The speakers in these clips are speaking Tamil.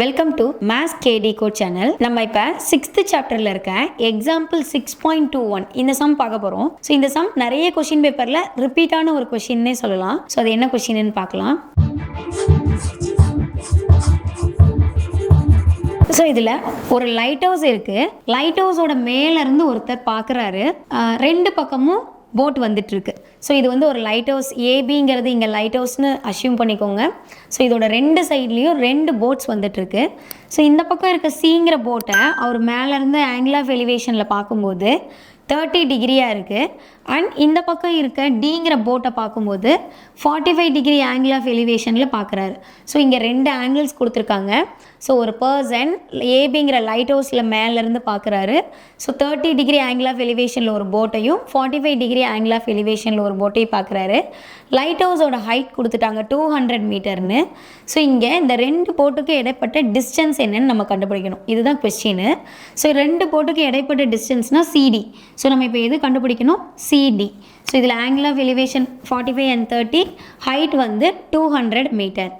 Welcome to maths K decode channel. நம்ம இப்போ 6th சாப்டரில் இருக்க எக்ஸாம்பிள் 6.21 இந்த சம் பார்க்க போகிறோம். ஸோ இந்த சம் நிறைய கொஷின் பேப்பரில் ரிப்பீட்டான ஒரு கொஷின்னே சொல்லலாம். ஸோ அது என்ன கொஷின்னு பார்க்கலாம். ஸோ இதில் ஒரு லைட் ஹவுஸ் இருக்குது. லைட் ஹவுஸோட மேலேருந்து ஒருத்தர் பார்க்குறாரு. ரெண்டு பக்கமும் போட் வந்துட்டுருக்கு. ஸோ இது வந்து ஒரு லைட் ஹவுஸ் ஏபிங்கிறது இங்கே லைட் ஹவுஸ்னு அஷ்யூம் பண்ணிக்கோங்க. ஸோ இதோட ரெண்டு சைட்லேயும் ரெண்டு போட்ஸ் வந்துட்டுருக்கு. ஸோ இந்த பக்கம் இருக்க சிங்கிற போட்டை அவர் மேலேருந்து ஆங்கிள் ஆஃப் எலிவேஷனில் பார்க்கும்போது 30 டிகிரியாக இருக்குது. அண்ட் இந்த பக்கம் இருக்க டிங்கிற போட்டை பார்க்கும்போது 45 டிகிரி ஆங்கிள் ஆஃப் எலிவேஷனில் பார்க்குறாரு. ஸோ இங்கே ரெண்டு ஆங்கிள்ஸ் கொடுத்துருக்காங்க. ஸோ ஒரு பர்சன் ஏபிங்கிற லைட் ஹவுஸில் மேலேருந்து பார்க்குறாரு. ஸோ 30 டிகிரி ஆங்கிள் ஆஃப் எலிவேஷனில் ஒரு போட்டையும் 45 டிகிரி ஆங்கிள் ஆஃப் எலிவேஷனில் ஒரு போட்டையும் பார்க்குறாரு. லைட் ஹவுஸோட ஹைட் கொடுத்துட்டாங்க 200 மீட்டர்னு. ஸோ இங்கே இந்த ரெண்டு போட்டுக்கு இடைப்பட்ட டிஸ்டன்ஸ் என்னன்னு நம்ம கண்டுபிடிக்கணும். இதுதான் கொஸ்டின். ஸோ ரெண்டு போட்டுக்கு இடைப்பட்ட டிஸ்டன்ஸ்னால் சிடி. ஸோ நம்ம இப்போ எது கண்டுபிடிக்கணும்? சிடி. ஸோ இதில் angle of elevation 45 and 30, height வந்து 200 மீட்டர்.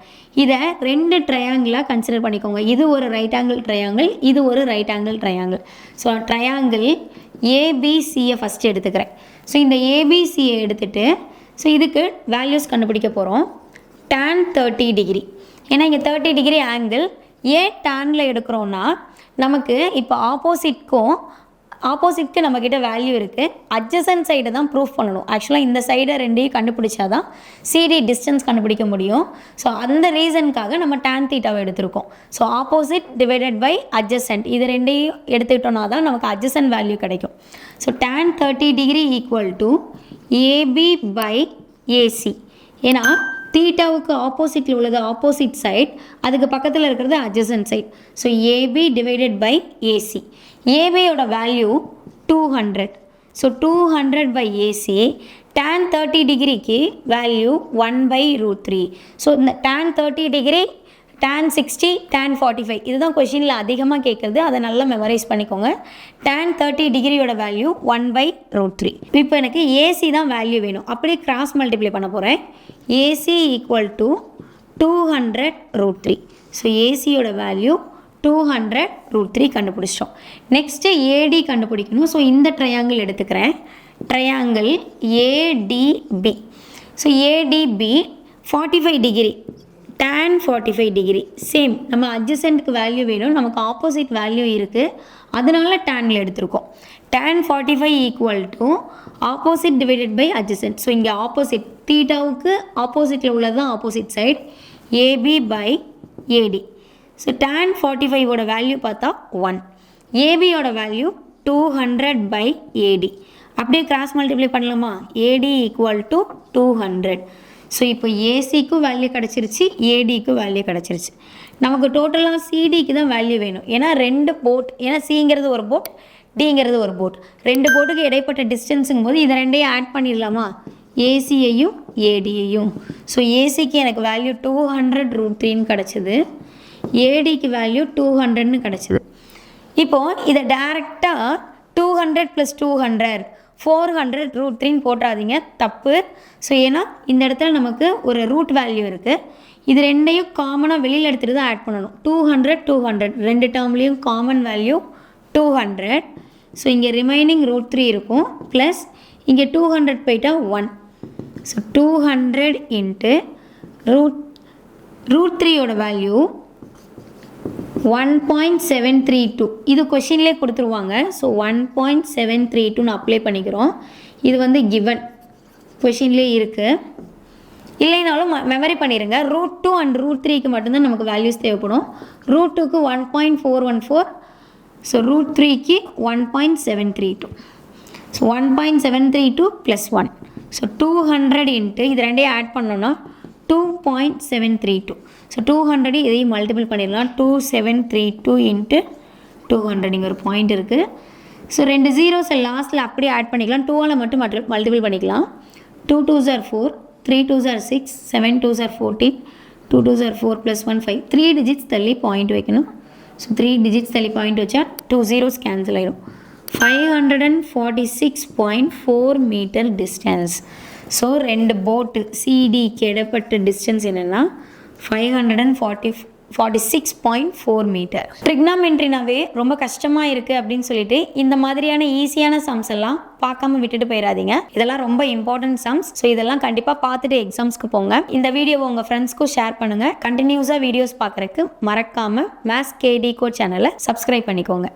இதை ரெண்டு ட்ரையாங்கிளாக கன்சிடர் பண்ணிக்கோங்க. இது ஒரு ரைட் ஆங்கிள் ட்ரையாங்கிள், இது ஒரு right angle triangle. So triangle ஏபிசியை ஃபஸ்ட்டு எடுத்துக்கிறேன். ஸோ இந்த ஏபிசியை எடுத்துகிட்டு ஸோ இதுக்கு வேல்யூஸ் கண்டுபிடிக்க போகிறோம். tan 30 degree. ஏன்னா இங்கே 30 டிகிரி ஆங்கிள் ஏன் டேனில் எடுக்கிறோன்னா நமக்கு இப்போ ஆப்போசிட்க்கு நம்மக்கிட்ட வேல்யூ இருக்குது. அட்ஜசன்ட் சைடை தான் ப்ரூஃப் பண்ணணும். ஆக்சுவலாக இந்த சைடை ரெண்டையும் கண்டுபிடிச்சா தான் சிடி டிஸ்டன்ஸ் கண்டுபிடிக்க முடியும். ஸோ அந்த ரீசனுக்காக நம்ம tan தீட்டாவை எடுத்திருக்கோம். So opposite divided by adjacent, இது ரெண்டையும் எடுத்துக்கிட்டோன்னா தான் நமக்கு அட்ஜசன்ட் வேல்யூ கிடைக்கும். So tan 30 degree equal to AB by AC. ஏன்னா தீட்டாவுக்கு ஆப்போசிட்டில் உள்ளது ஆப்போசிட் சைட், அதுக்கு பக்கத்தில் இருக்கிறது adjacent side. So AB divided by AC. ஏபியோட value 200. So 200 by AC. tan 30 டிகிரிக்கு வேல்யூ 1/√3. ஸோ இந்த tan 30 டிகிரி, tan 60, tan 45 இதுதான் கொஷினில் அதிகமாக கேட்குறது. அதை நல்லா மெமரைஸ் பண்ணிக்கோங்க. tan 30 டிகிரியோட வேல்யூ 1/√3. இப்போ எனக்கு ஏசி தான் வேல்யூ வேணும். அப்படியே கிராஸ் மல்டிப்ளை பண்ண போகிறேன். AC equal to 200√3. ஸோ ஏசியோட வேல்யூ 200√3 கண்டுபிடிச்சிட்டோம். நெக்ஸ்ட்டு ஏடி கண்டுபிடிக்கணும். ஸோ இந்த ட்ரையாங்கிள் எடுத்துக்கிறேன். Triangle ADB. So ADB 45 degree, tan 45 degree. Same நம்ம அட்ஜசன்ட்க்கு வேல்யூ வேணும், நமக்கு ஆப்போசிட் வேல்யூ இருக்குது, அதனால டேனில் எடுத்திருக்கோம். tan 45 equal to opposite divided by adjacent. So இங்கே ஆப்போசிட் தீட்டாவுக்கு ஆப்போசிட்டில் உள்ளது தான் opposite side, AB by AD. So tan 45ஓட வேல்யூ பார்த்தா 1, ஏபியோட வேல்யூ 200 பை ஏடி. அப்படியே கிராஸ் மல்டிப்ளை பண்ணலாமா? ஏடி ஈக்குவல் டு 200. ஸோ இப்போ ஏசிக்கும் வேல்யூ கிடச்சிருச்சு, ஏடிக்கும் வேல்யூ கிடச்சிருச்சு. நமக்கு டோட்டலாக சிடிக்கு தான் வேல்யூ வேணும். ஏன்னா ரெண்டு போட், ஏன்னா சிங்கிறது ஒரு போட், டிங்கிறது ஒரு போட், ரெண்டு போட்டுக்கு இடைப்பட்ட டிஸ்டன்ஸுங்கும் போது இதை ரெண்டையும் ஆட் பண்ணிடலாமா? ஏசியையும் ஏடியையும். ஸோ ஏசிக்கு எனக்கு வேல்யூ 200√3ன்னு கிடச்சிது, ஏடிக்கு வேல்யூ 200ன்னு கிடச்சிது. இப்போது இதை டேரெக்டாக 200 + 200 400√3ன்னு போட்டுறாதீங்க, தப்பு. ஸோ ஏன்னா இந்த இடத்துல நமக்கு ஒரு ரூட் வேல்யூ இருக்குது. இது ரெண்டையும் காமனாக வெளியில் எடுத்துகிட்டு தான் ஆட் பண்ணணும். 200 200 ரெண்டு டேர்ம்லேயும் காமன் வேல்யூ 200. ஸோ இங்கே ரிமைனிங் √3 இருக்கும், ப்ளஸ் இங்கே 200 போயிட்டா 1. ஸோ 200 இன்ட்டு √3யோட வேல்யூ 1.732. இது கொஷின்லேயே கொடுத்துருவாங்க. ஸோ 1.732 அப்ளை பண்ணிக்கிறோம். இது வந்து கிவன் கொஷின்லேயே இருக்குது. இல்லைனாலும் மெமரி பண்ணிடுங்க. √2 and √3க்கு மட்டும்தான் நமக்கு வேல்யூஸ் தேவைப்படும். √2க்கு 1.414. ஸோ √3க்கு 1.732. ஸோ 1.732 + 1. ஸோ 200 இன்ட்டு இது ரெண்டையும் ஆட் பண்ணோன்னா 2.732. ஸோ 200 இதையும் மல்டிபிள் பண்ணிடலாம். 2732 இன்ட்டு 200. இங்கே ஒரு பாயிண்ட் இருக்குது. ஸோ ரெண்டு ஜீரோஸை லாஸ்ட்டில் அப்படியே ஆட் பண்ணிக்கலாம். 2ஆல் மட்டும் மல்டிபிள் பண்ணிக்கலாம். 2 2s are 4, 3 2s are 6, 7 2s are 14, 2 2s are 4 + 1 5. 3 digits தள்ளி பாயிண்ட் வைக்கணும். ஸோ 3 டிஜிட்ஸ் தள்ளி பாயிண்ட் வச்சா 2 zeros கேன்சல் ஆகிடும். 546.4 மீட்டர் டிஸ்டன்ஸ். ஸோ ரெண்டு போட்டு சிடிக்கு இடப்பட்ட டிஸ்டன்ஸ் என்னென்னா 546 46.4 மீட்டர். ட்ரிக்னாமெட்ரினாவே ரொம்ப கஷ்டமாக இருக்குது அப்படின்னு சொல்லிட்டு இந்த மாதிரியான ஈஸியான சம்ஸ் எல்லாம் பார்க்காம விட்டுட்டு போயிடாதீங்க. இதெல்லாம் ரொம்ப இம்பார்ட்டன்ட் சம்ஸ். ஸோ இதெல்லாம் கண்டிப்பாக பார்த்துட்டு எக்ஸாம்ஸ்க்கு போங்க. இந்த வீடியோவை உங்கள் ஃப்ரெண்ட்ஸ்க்கும் ஷேர் பண்ணுங்கள். கண்டினியூஸாக வீடியோஸ் பார்க்குறதுக்கு மறக்காமல் மேத்ஸ் கே டிகோட் சேனலை சப்ஸ்கிரைப் பண்ணிக்கோங்க.